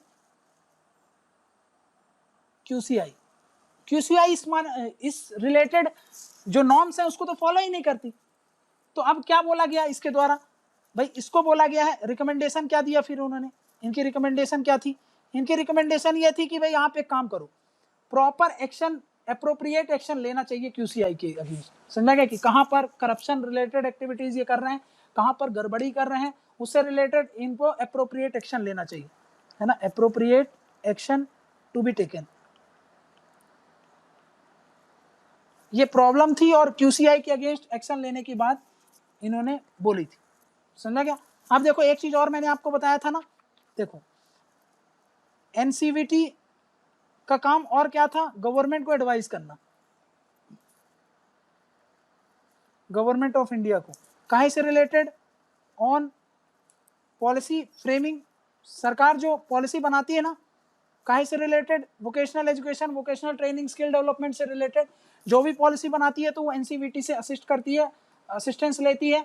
QCI। QCI इस रिलेटेड जो नॉर्म्स हैं उसको तो फॉलो ही नहीं करती। तो अब क्या बोला गया इसके द्वारा? भाई इसको बोला गया है, रिकमेंडेशन क्या दिया फिर उन्होंने? इनकी रिकमेंडेशन क्या थी? इनकी रिकमेंडेशन ये थी कि भाई आप एक काम करो, प्रॉपर एक्शन, अप्रोप्रिएट एक्शन लेना चाहिए QCI के अगेंस्ट, समझा गया? कि कहाँ पर करप्शन रिलेटेड एक्टिविटीज ये कर रहे हैं, कहाँ पर गड़बड़ी कर रहे हैं, उससे रिलेटेड इनको अप्रोप्रिएट एक्शन लेना चाहिए, है ना, appropriate action to be taken. ये प्रॉब्लम थी और QCI के अगेंस्ट एक्शन लेने की बात इन्होंने बोली थी, समझा क्या? अब देखो एक चीज और मैंने आपको बताया था ना, देखो NCVT का काम और क्या था? गवर्नमेंट को एडवाइस करना, गवर्नमेंट ऑफ इंडिया को, काहे से रिलेटेड? On policy framing. सरकार जो पॉलिसी बनाती है ना, काहे से related? Vocational education, vocational training, skill development से रिलेटेड जो भी पॉलिसी बनाती है तो वो NCVT से असिस्ट करती है, असिस्टेंस लेती है,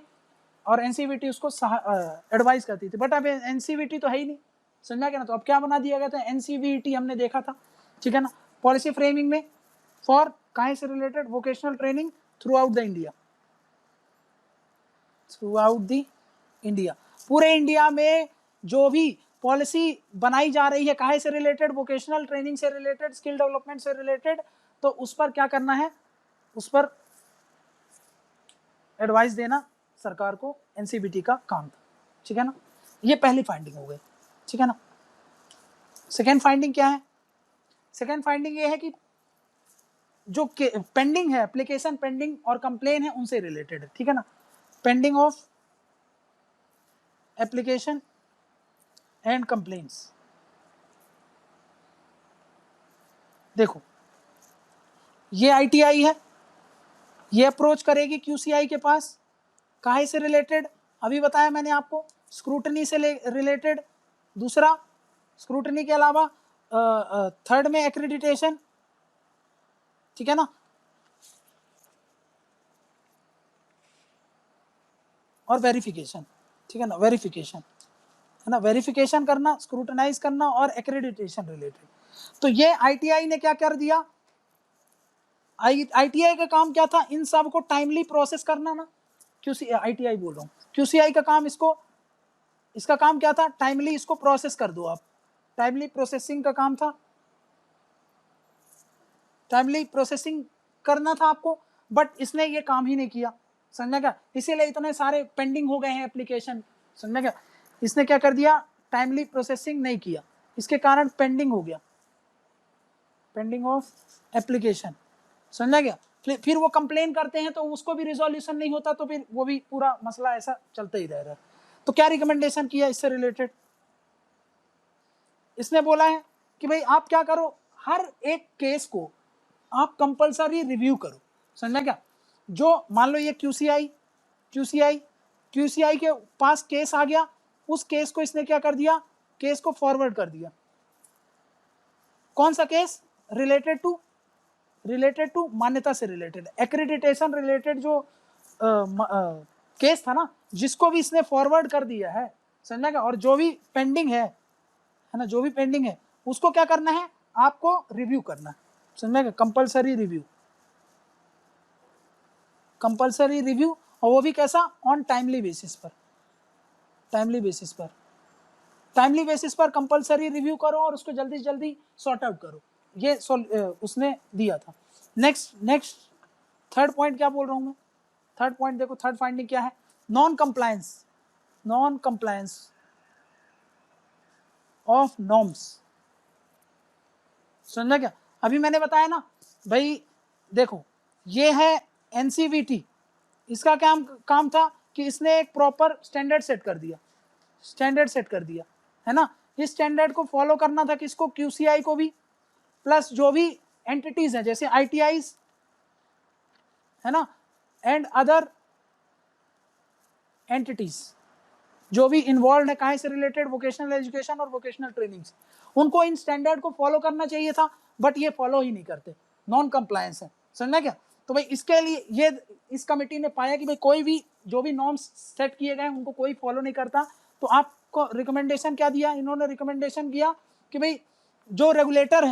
और NCVT उसको एडवाइस करती थी। बट अब NCVT तो है ही नहीं, समझा क्या ना? तो अब क्या बना दिया गया था? NCVT हमने देखा था, ठीक है ना, पॉलिसी फ्रेमिंग में फॉर काहे से related? Vocational training through out the India, through out the India, पूरे इंडिया में जो भी पॉलिसी बनाई जा रही है काहे से रिलेटेड? वोकेशनल ट्रेनिंग से रिलेटेड, स्किल डेवलपमेंट से रिलेटेड, तो उस पर क्या करना है? उस पर एडवाइस देना सरकार को NCVT का काम था, ठीक है ना? ये पहली फाइंडिंग हो गई, ठीक है ना? सेकेंड फाइंडिंग क्या है? सेकेंड फाइंडिंग ये है कि जो पेंडिंग है, एप्लीकेशन पेंडिंग और कंप्लेन है उनसे रिलेटेड है, ठीक है ना, pending of application and complaints. देखो ये ITI है, ये अप्रोच करेगी QCI के पास, काहे से रिलेटेड? अभी बताया मैंने आपको, स्क्रूटनी से रिलेटेड। दूसरा, स्क्रूटनी के अलावा थर्ड में एक्रेडिटेशन, ठीक है ना, और वेरिफिकेशन, ठीक है ना, वेरिफिकेशन, है ना, वेरिफिकेशन करना, स्क्रूटनाइज करना और एक्रेडिटेशन रिलेटेड। तो ये ITI ने क्या कर दिया? ITI का काम क्या था? इन सब को टाइमली प्रोसेस करना ना, ITI बोल रहा हूँ, QCI का काम, इसका काम क्या था? टाइमली इसको प्रोसेस कर दो आप, टाइमली प्रोसेसिंग का काम था, टाइमली प्रोसेसिंग करना था आपको, बट इसने ये काम ही नहीं किया, समझा क्या? इसीलिए इतने सारे पेंडिंग हो गए हैं एप्लीकेशन, समझा क्या? इसने क्या कर दिया? टाइमली प्रोसेसिंग नहीं किया, इसके कारण पेंडिंग हो गया, पेंडिंग ऑफ एप्लीकेशन, समझा गया? फिर वो कंप्लेन करते हैं तो उसको भी रिजोल्यूशन नहीं होता, तो फिर वो भी पूरा मसला ऐसा चलता ही रह रहा है। तो क्या रिकमेंडेशन किया इससे रिलेटेड? इसने बोला है कि भाई आप क्या करो, हर एक केस को आप कंपलसरी रिव्यू करो, समझा क्या? जो मान लो ये QCI के पास केस आ गया, उस केस को इसने क्या कर दिया? केस को फॉरवर्ड कर दिया। कौन सा केस? रिलेटेड टू मान्यता से रिलेटेड, एक्रेडिटेशन रिलेटेड जो केस था ना, जिसको भी इसने फॉरवर्ड कर दिया है, समझा क्या? और जो भी पेंडिंग है ना, जो भी पेंडिंग है उसको क्या करना है? आपको रिव्यू करना है, समझा क्या? कंपलसरी रिव्यू, कंपलसरी रिव्यू, और वो भी कैसा? ऑन टाइमली बेसिस पर, टाइमली बेसिस पर, टाइमली बेसिस पर कंपलसरी रिव्यू करो और उसको जल्दी जल्दी सॉर्ट आउट करो, ये उसने दिया था। नेक्स्ट थर्ड पॉइंट क्या बोल रहा हूँ मैं? थर्ड पॉइंट देखो, थर्ड फाइंडिंग क्या है, नॉन कंप्लायंस ऑफ नॉर्म्स। समझा क्या? अभी मैंने बताया ना भाई, देखो ये है एनसीवीटी, इसका काम था कि इसने एक प्रॉपर स्टैंडर्ड सेट कर दिया, है ना। इस स्टैंडर्ड को फॉलो करना था किसको, क्यूसीआई को भी, प्लस जो भी एंटिटीज हैं जैसे आईटीआईज, है ना, एंड अदर एंटिटीज जो भी इन्वॉल्व है, कहाँ से रिलेटेड, वोकेशनल एजुकेशन और वोकेशनल ट्रेनिंग से, उनको इन स्टैंडर्ड को फॉलो करना चाहिए था, बट ये फॉलो ही नहीं करते, नॉन कंप्लायंस है। समझना क्या? तो भाई इसके लिए ये इस कमेटी ने पाया कि भाई कोई भी जो भी नॉर्म्स सेट किए गए उनको कोई फॉलो नहीं करता, तो आपको रिकमेंडेशन क्या दिया इन्होंने, रिकमेंडेशन किया कि भाई जो रेगुलेटर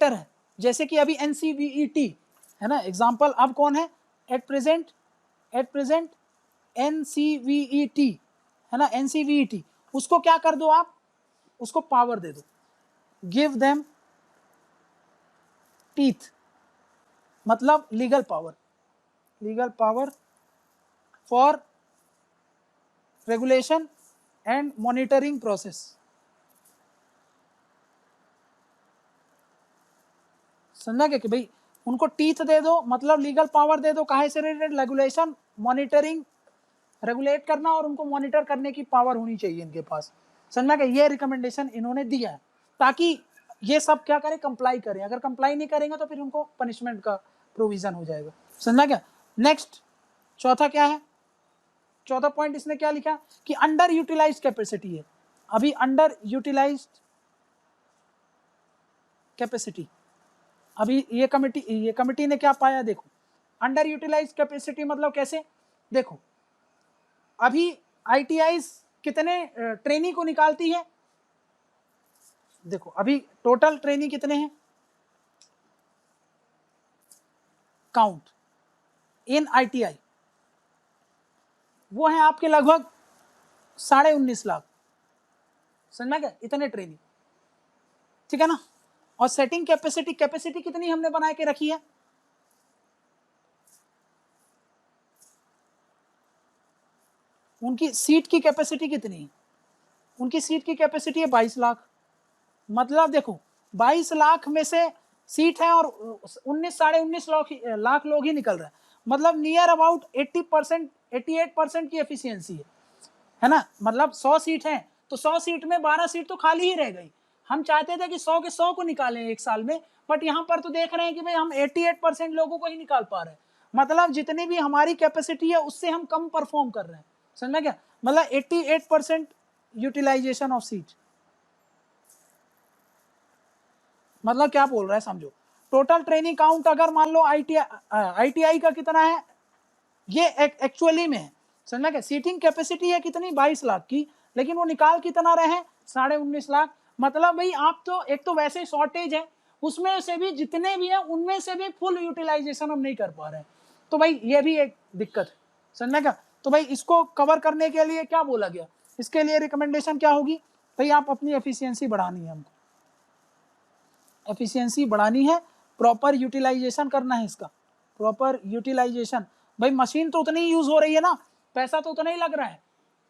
है जैसे कि अभी एनसीवीईटी है ना एग्जांपल, अब कौन है एट प्रेजेंट एनसीवीईटी है ना, एनसीवीईटी, उसको क्या कर दो आप, उसको पावर दे दो, गिव देम टीथ, मतलब legal power for regulation and monitoring process. समझा क्या कि भाई उनको टीथ दे दो, मतलब लीगल पावर दे दो, काहे से रिलेटेड, रेगुलेशन मॉनिटरिंग, रेगुलेट करना और उनको मॉनिटर करने की पावर होनी चाहिए इनके पास। समझा क्या? ये रिकमेंडेशन इन्होंने दिया है ताकि ये सब क्या करें, कंप्लाई करें, अगर कंप्लाई नहीं करेंगे तो फिर उनको पनिशमेंट का प्रोविजन हो जाएगा। समझा क्या? नेक्स्ट चौथा क्या है, चौथा पॉइंट इसने क्या लिखा कि अंडर यूटिलाइज कैपेसिटी है, अभी अंडर यूटिलाइज कैपेसिटी, अभी ये कमिटी ने क्या पाया, देखो अंडर यूटिलाइज कैपेसिटी मतलब कैसे, देखो अभी आईटीआईज कितने ट्रेनी को निकालती है, देखो अभी टोटल ट्रेनी कितने हैं, काउंट इन आईटीआई वो है आपके लगभग 19.5 लाख। समझ गया, इतने ट्रेनी, ठीक है ना। और सेटिंग कैपेसिटी कितनी हमने बना के रखी है, उनकी सीट की कैपेसिटी कितनी है, उनकी सीट की कैपेसिटी है 22 लाख, मतलब देखो 22 लाख में से सीट है और 19 लाख लोग ही निकल रहे हैं, मतलब नियर अबाउट 80% 88% की एफिशिएंसी है ना। मतलब 100 सीट है तो 100 सीट में 12 सीट तो खाली ही रह गई। हम चाहते थे कि 100 के 100 को निकालें एक साल में, बट यहाँ पर तो देख रहे हैं कि भाई हम 88% लोगों को ही निकाल पा रहे हैं, मतलब जितनी भी हमारी कैपेसिटी है उससे हम कम परफॉर्म कर रहे हैं। समझ में क्या, मतलब 88% यूटिलाइजेशन ऑफ सीट, मतलब क्या बोल रहा है समझो। टोटल ट्रेनिंग काउंट अगर मान लो आईटीआई का कितना है, ये एक्चुअली में है। समझ में क्या, सीटिंग कैपेसिटी है कितनी 22 लाख की, लेकिन वो निकाल कितना रहे हैं 19.5 लाख। मतलब भाई आप तो एक तो वैसे शॉर्टेज है, उसमें से भी जितने भी है उनमें से भी फुल यूटिलाइजेशन हम नहीं कर पा रहे हैं, तो भाई ये भी एक दिक्कत है। समझ में क्या, तो भाई इसको कवर करने के लिए क्या बोला गया, इसके लिए रिकमेंडेशन क्या होगी, भाई आप अपनी एफिशिएंसी बढ़ानी है, हमको एफिशिएंसी बढ़ानी है, प्रॉपर यूटिलाइजेशन करना है इसका, प्रॉपर यूटिलाइजेशन। भाई मशीन तो उतनी ही यूज हो रही है ना, पैसा तो उतना ही लग रहा है।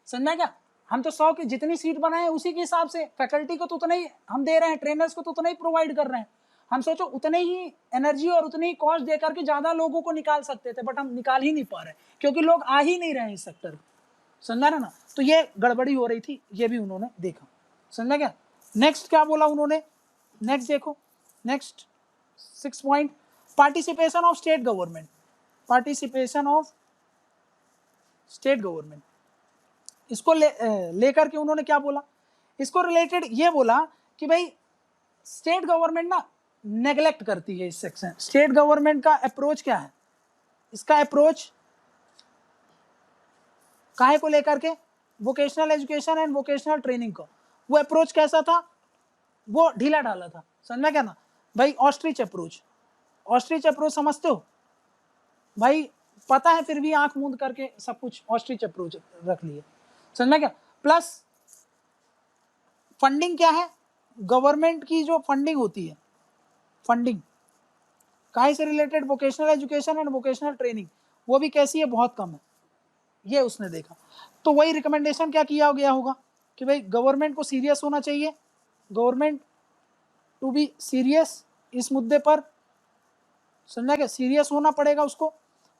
समझा क्या, हम तो 100 की जितनी सीट बनाए उसी के हिसाब से फैकल्टी को तो उतना ही हम दे रहे हैं, ट्रेनर्स को तो उतना ही प्रोवाइड कर रहे हैं। हम सोचो उतने ही एनर्जी और उतनी ही कॉस्ट दे करके ज्यादा लोगों को निकाल सकते थे, बट हम निकाल ही नहीं पा रहे क्योंकि लोग आ ही नहीं रहे हैं इस सेक्टर में। समझा ना, तो ये गड़बड़ी हो रही थी, ये भी उन्होंने देखा। समझा क्या, नेक्स्ट क्या बोला उन्होंने, नेक्स्ट देखो, next 6 point, participation of state government, participation of state government, इसको लेकर के उन्होंने क्या बोला, इसको रिलेटेड ये बोला कि भाई स्टेट गवर्नमेंट ना नेग्लेक्ट करती है इस सेक्शन। स्टेट गवर्नमेंट का अप्रोच क्या है, इसका अप्रोच काहे को लेकर के, vocational education and vocational training को, वो अप्रोच कैसा था, वो ढीला ढाला था। समझ में क्या ना भाई, ऑस्ट्रिच अप्रोच, ऑस्ट्रिच अप्रोच समझते हो भाई, पता है फिर भी आंख मूंद करके सब कुछ ऑस्ट्रिच अप्रोच रख लिए। समझ में क्या, प्लस फंडिंग क्या है, गवर्नमेंट की जो फंडिंग होती है, फंडिंग काहे से related? Vocational education and vocational training, वो भी कैसी है? बहुत कम है, ये उसने देखा। तो वही रिकमेंडेशन क्या किया गया होगा कि भाई गवर्नमेंट को सीरियस होना चाहिए, गवर्नमेंट टू बी सीरियस इस मुद्दे पर, समझा क्या? सीरियस होना पड़ेगा उसको।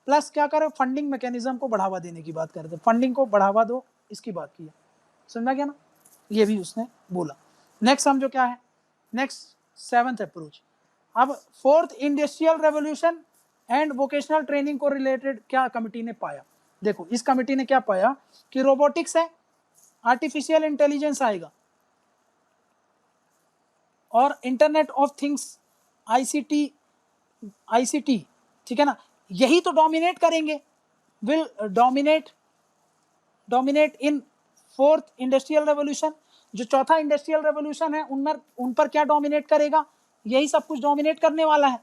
प्लस क्या करे, फंडिंग मैकेनिज्म को बढ़ावा देने की बात करते, फंडिंग को बढ़ावा दो, इसकी बात की है, समझा क्या ना? ये भी उसने बोला। नेक्स्ट समझो क्या है, नेक्स्ट 7th अप्रोच। अब 4th industrial revolution and vocational training को रिलेटेड क्या कमिटी ने पाया? देखो इस कमिटी ने क्या पाया कि रोबोटिक्स है, आर्टिफिशियल इंटेलिजेंस आएगा और इंटरनेट ऑफ थिंग्स, आईसीटी, ठीक है ना, यही तो डोमिनेट करेंगे, will dominate in 4th industrial revolution. जो चौथा इंडस्ट्रियल रेवोल्यूशन है उन पर क्या डोमिनेट करेगा? यही सब कुछ डोमिनेट करने वाला है।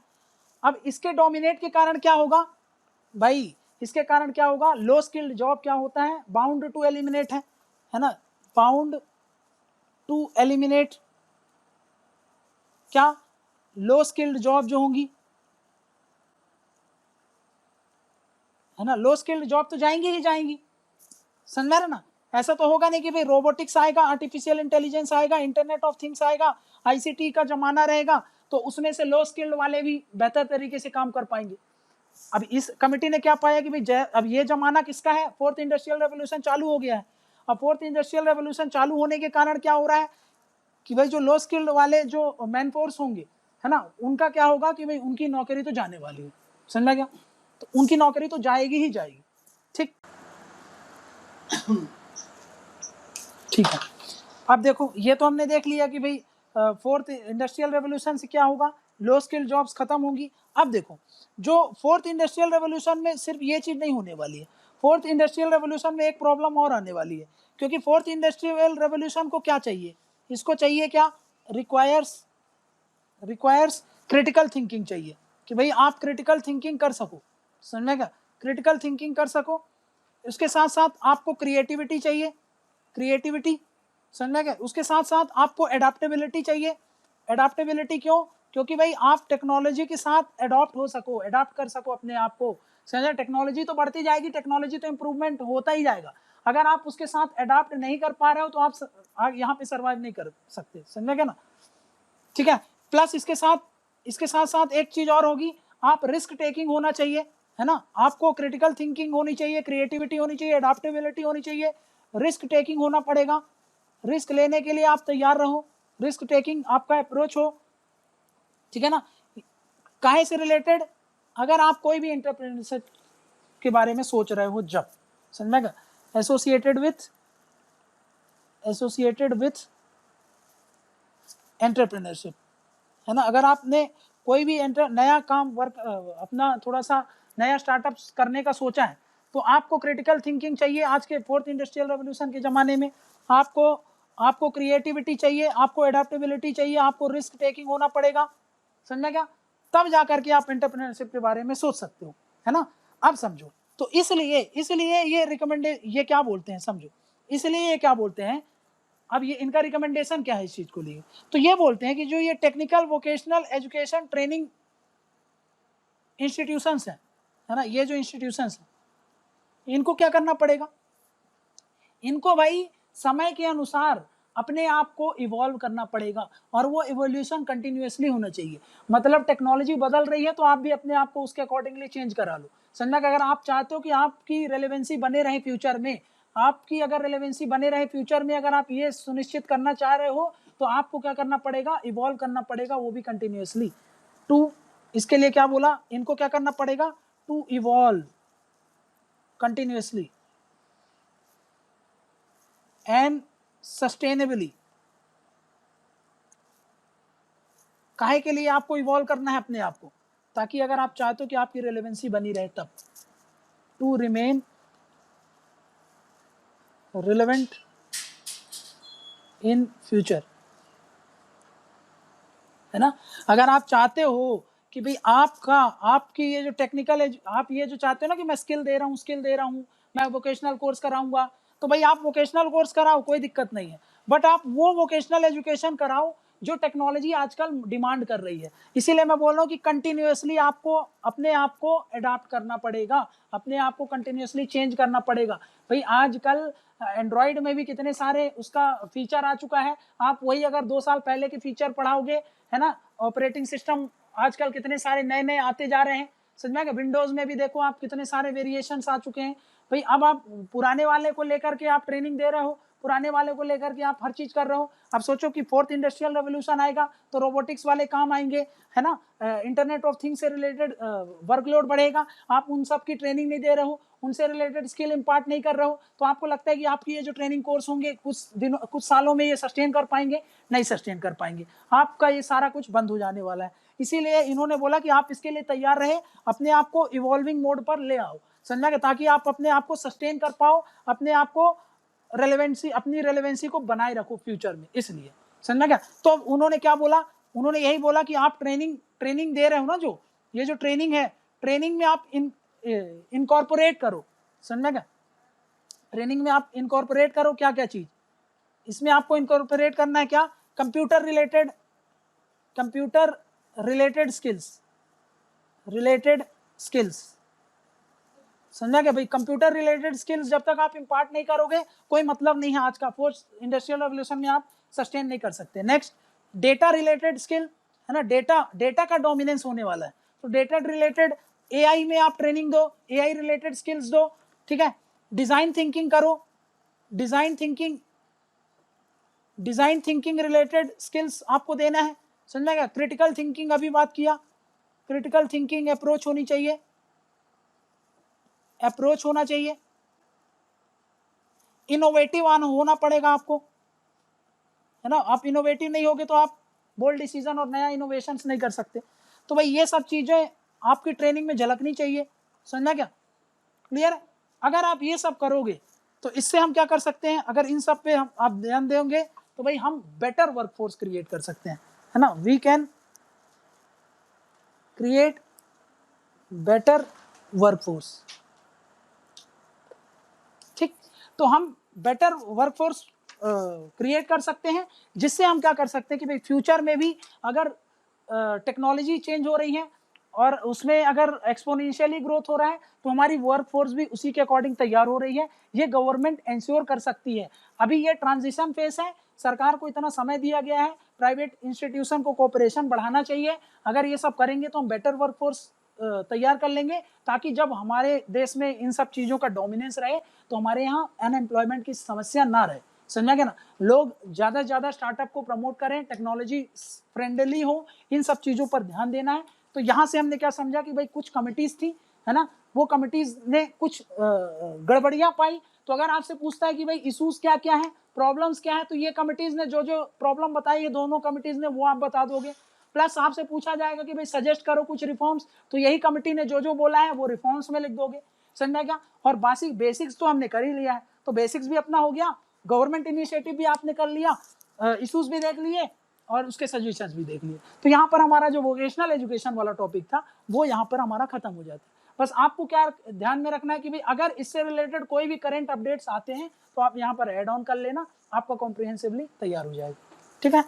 अब इसके डोमिनेट के कारण क्या होगा भाई? इसके कारण क्या होगा? लो स्किल्ड जॉब क्या होता है? बाउंड टू एलिमिनेट है ना, बाउंड टू एलिमिनेट क्या? लो स्किल्ड जॉब जो होंगी, है ना, लो स्किल्ड जॉब तो जाएंगी ही जाएंगी, समझ रहे ना? ऐसा तो होगा नहीं कि भाई रोबोटिक्स आएगा, आर्टिफिशियल इंटेलिजेंस आएगा, इंटरनेट ऑफ थिंग्स आएगा, आईसीटी का जमाना रहेगा, तो उसमें से लो स्किल्ड वाले भी बेहतर तरीके से काम कर पाएंगे। अब इस कमेटी ने क्या पाया कि भाई अब ये जमाना किसका है? 4th इंडस्ट्रियल रेवोल्यूशन चालू हो गया है। अब 4th इंडस्ट्रियल रेवोल्यूशन चालू होने के कारण क्या हो रहा है कि भाई जो लो स्किल्ड वाले जो मैन फोर्स होंगे, है ना, उनका क्या होगा कि भाई उनकी नौकरी तो जाने वाली है, समझ क्या? तो उनकी नौकरी तो जाएगी ही जाएगी, ठीक ठीक है। अब देखो ये तो हमने देख लिया कि भाई 4th इंडस्ट्रियल रेवोल्यूशन से क्या होगा? लो स्किल जॉब्स खत्म होंगी। अब देखो जो 4th इंडस्ट्रियल रेवोल्यूशन में सिर्फ ये चीज नहीं होने वाली है, 4th इंडस्ट्रियल रेवोल्यूशन में एक प्रॉब्लम और आने वाली है, क्योंकि 4th इंडस्ट्रियल रेवोल्यूशन को क्या चाहिए? इसको चाहिए क्या? रिक्वायर्स क्रिटिकल थिंकिंग चाहिए, कि भाई आप क्रिटिकल थिंकिंग कर सको, समझेगा? क्रिटिकल थिंकिंग कर सको। उसके साथ साथ आपको क्रिएटिविटी चाहिए, क्रिएटिविटी, समझ गए? उसके साथ साथ आपको एडाप्टेबिलिटी चाहिए। एडाप्टेबिलिटी क्यों? क्योंकि भाई आप टेक्नोलॉजी के साथ एडॉप्ट हो सको, एडाप्ट कर सको अपने आप को, समझे? टेक्नोलॉजी तो बढ़ती जाएगी, टेक्नोलॉजी तो इम्प्रूवमेंट होता ही जाएगा, अगर आप उसके साथ एडाप्ट नहीं कर पा रहे हो तो आप यहाँ पे सर्वाइव नहीं कर सकते, समझे ना? ठीक है। प्लस इसके साथ साथ एक चीज और होगी, आप रिस्क टेकिंग होना चाहिए, है ना, आपको क्रिटिकल थिंकिंग होनी चाहिए, क्रिएटिविटी होनी चाहिए, एडाप्टेबिलिटी होनी चाहिए, रिस्क टेकिंग होना पड़ेगा, रिस्क लेने के लिए आप तैयार रहो, रिस्क टेकिंग आपका अप्रोच हो, ठीक है ना? काहे से रिलेटेड? अगर आप कोई भी एंटरप्रेन्योरशिप के बारे में सोच रहे हो, जब, समझ में, एसोसिएटेड विथ एंटरप्रेन्योरशिप, है ना, अगर आपने कोई भी नया काम वर्क अपना थोड़ा सा नया स्टार्टअप करने का सोचा है, तो आपको क्रिटिकल थिंकिंग चाहिए। आज के 4th इंडस्ट्रियल रेवोल्यूशन के ज़माने में आपको क्रिएटिविटी चाहिए, आपको एडाप्टेबिलिटी चाहिए, आपको रिस्क टेकिंग होना पड़ेगा, समझा क्या? तब जा करके आप एंटरप्रेन्योरशिप के बारे में सोच सकते हो, है ना? अब समझो, तो इसलिए ये रिकमेंडे ये क्या बोलते हैं, समझो, इसलिए ये क्या बोलते हैं, अब ये इनका रिकमेंडेशन क्या है इस चीज को लिए? तो ये बोलते हैं कि जो ये technical vocational education training institutions हैं, है ना, ये जो इंस्टीट्यूशंस हैं, इनको क्या करना पड़ेगा? इनको भाई समय के अनुसार अपने आप को इवॉल्व करना पड़ेगा, और वो इवोल्यूशन कंटिन्यूसली होना चाहिए। मतलब टेक्नोलॉजी बदल रही है तो आप भी अपने आप को उसके अकॉर्डिंगली चेंज करा लो, समझना? कि अगर आप चाहते हो कि आपकी रेलेवेंसी बने रहे फ्यूचर में, आपकी अगर रेलेवेंसी बने रहे फ्यूचर में, अगर आप ये सुनिश्चित करना चाह रहे हो, तो आपको क्या करना पड़ेगा? इवॉल्व करना पड़ेगा, वो भी कंटिन्यूसली। टू, इसके लिए क्या बोला? इनको क्या करना पड़ेगा? To evolve continuously and sustainably. काहे के लिए आपको इवॉल्व करना है अपने आप को? ताकि अगर आप चाहते हो कि आपकी रेलेवेंसी बनी रहे, तब to remain relevant in future, है ना? अगर आप चाहते हो कि भाई आपकी ये जो टेक्निकल आप ये जो चाहते हो ना कि मैं स्किल दे रहा हूँ, मैं वोकेशनल कोर्स कराऊंगा, तो भाई आप वोकेशनल कोर्स कराओ, कोई दिक्कत नहीं है, बट आप वो वोकेशनल एजुकेशन कराओ जो टेक्नोलॉजी आजकल डिमांड कर रही है। इसीलिए मैं बोल रहा हूँ कि कंटिन्यूअसली आपको अपने आप को अडाप्ट करना पड़ेगा, अपने आप को कंटिन्यूअसली चेंज करना पड़ेगा। भाई आजकल एंड्रॉयड में भी कितने सारे उसका फीचर आ चुका है, आप वही अगर 2 साल पहले के फीचर पढ़ाओगे, है ना, ऑपरेटिंग सिस्टम आजकल कितने सारे नए नए आते जा रहे हैं, समझ में। विंडोज में भी देखो आप कितने सारे वेरिएशंस आ चुके हैं। भाई अब आप पुराने वाले को लेकर के आप ट्रेनिंग दे रहे हो, पुराने वाले को लेकर के आप हर चीज कर रहे हो। अब सोचो कि 4th इंडस्ट्रियल रेवोल्यूशन आएगा तो रोबोटिक्स वाले काम आएंगे, है ना, इंटरनेट ऑफ थिंग्स से रिलेटेड वर्कलोड बढ़ेगा, आप उन सब की ट्रेनिंग नहीं दे रहे हो, उनसे रिलेटेड स्किल इंपार्ट नहीं कर रहे हो, तो आपको लगता है कि आपकी ये जो ट्रेनिंग कोर्स होंगे कुछ सालों में ये सस्टेन कर पाएंगे? नहीं सस्टेन कर पाएंगे, आपका ये सारा कुछ बंद हो जाने वाला है। इसीलिए इन्होंने बोला कि आप इसके लिए तैयार रहे, अपने आप को इवॉल्विंग मोड पर ले आओ, समझा क्या, ताकि आप अपने आप को सस्टेन कर पाओ, अपने आप को रेलेवेंसी, अपनी रेलेवेंसी को बनाए रखो फ्यूचर में। इसलिए समझा क्या। तो उन्होंने क्या बोला, उन्होंने यही बोला कि आप ट्रेनिंग दे रहे हो ना, जो ये जो ट्रेनिंग है, ट्रेनिंग में आप इनकॉर्पोरेट करो, समझा क्या, ट्रेनिंग में आप इनकॉर्पोरेट करो क्या क्या चीज इसमें आपको इनकॉर्पोरेट करना है, क्या, कंप्यूटर रिलेटेड स्किल्स, समझा क्या भाई। कंप्यूटर रिलेटेड स्किल्स जब तक आप इंपार्ट नहीं करोगे कोई मतलब नहीं है, आज का 4th इंडस्ट्रियल रेवोल्यूशन में आप सस्टेन नहीं कर सकते। नेक्स्ट, डेटा रिलेटेड स्किल, है ना, डेटा का डोमिनेंस होने वाला है, तो डेटा रिलेटेड एआई में आप ट्रेनिंग दो, एआई रिलेटेड स्किल्स दो, ठीक है। डिजाइन थिंकिंग करो, डिजाइन थिंकिंग रिलेटेड स्किल्स आपको देना है, समझा क्या। क्रिटिकल थिंकिंग अभी बात किया, क्रिटिकल थिंकिंग अप्रोच होनी चाहिए, अप्रोच होना चाहिए। इनोवेटिव होना पड़ेगा आपको, है ना, आप इनोवेटिव नहीं होगे तो आप बोल्ड डिसीजन और नया इनोवेशंस नहीं कर सकते। तो भाई ये सब चीजें आपकी ट्रेनिंग में झलकनी चाहिए, समझा क्या, क्लियर है। अगर आप ये सब करोगे तो इससे हम क्या कर सकते हैं, अगर इन सब पे आप ध्यान देंगे तो भाई हम बेटर वर्कफोर्स क्रिएट कर सकते हैं, है ना। We can create better workforce, ठीक। तो हम बेटर वर्कफोर्स क्रिएट कर सकते हैं, जिससे हम क्या कर सकते हैं कि भाई फ्यूचर में भी अगर टेक्नोलॉजी चेंज हो रही है और उसमें अगर एक्सपोनेंशियली ग्रोथ हो रहा है तो हमारी वर्कफोर्स भी उसी के अकॉर्डिंग तैयार हो रही है। ये गवर्नमेंट इंश्योर कर सकती है। अभी ये ट्रांजिशन फेस है, सरकार को इतना समय दिया गया है, प्राइवेट इंस्टीट्यूशन को कोऑपरेशन बढ़ाना चाहिए। अगर ये सब करेंगे तो हम बेटर वर्कफोर्स तैयार कर लेंगे, ताकि जब हमारे देश में इन सब चीज़ों का डोमिनेंस रहे तो हमारे यहाँ अनएम्प्लॉयमेंट की समस्या ना रहे, समझा क्या ना। लोग ज़्यादा से ज़्यादा स्टार्टअप को प्रमोट करें, टेक्नोलॉजी फ्रेंडली हो, इन सब चीज़ों पर ध्यान देना है। तो यहाँ से हमने क्या समझा कि भाई कुछ कमिटीज़ थी, है ना, वो कमिटीज़ ने कुछ गड़बड़ियाँ पाई। तो अगर आपसे पूछता है कि भाई इशूज़ क्या क्या है, प्रॉब्लम्स क्या है, तो ये कमिटीज़ ने जो जो प्रॉब्लम बताई, ये दोनों कमिटीज़ ने, वो आप बता दोगे। प्लस आपसे पूछा जाएगा कि भाई सजेस्ट करो कुछ रिफॉर्म्स, तो यही कमिटी ने जो जो बोला है वो रिफॉर्म्स में लिख दोगे, समझा क्या। और बेसिक्स तो हमने कर ही लिया है, तो बेसिक्स भी अपना हो गया, गवर्नमेंट इनिशिएटिव भी आपने कर लिया, इश्यूज भी देख लिए और उसके सजेशंस भी देख लिए। तो यहाँ पर हमारा जो वोकेशनल एजुकेशन वाला टॉपिक था वो यहाँ पर हमारा खत्म हो जाता है। बस आपको क्या ध्यान में रखना है कि भाई अगर इससे रिलेटेड कोई भी करंट अपडेट्स आते हैं तो आप यहाँ पर ऐड ऑन कर लेना, आपका कॉम्प्रिहेंसिवली तैयार हो जाएगा, ठीक है।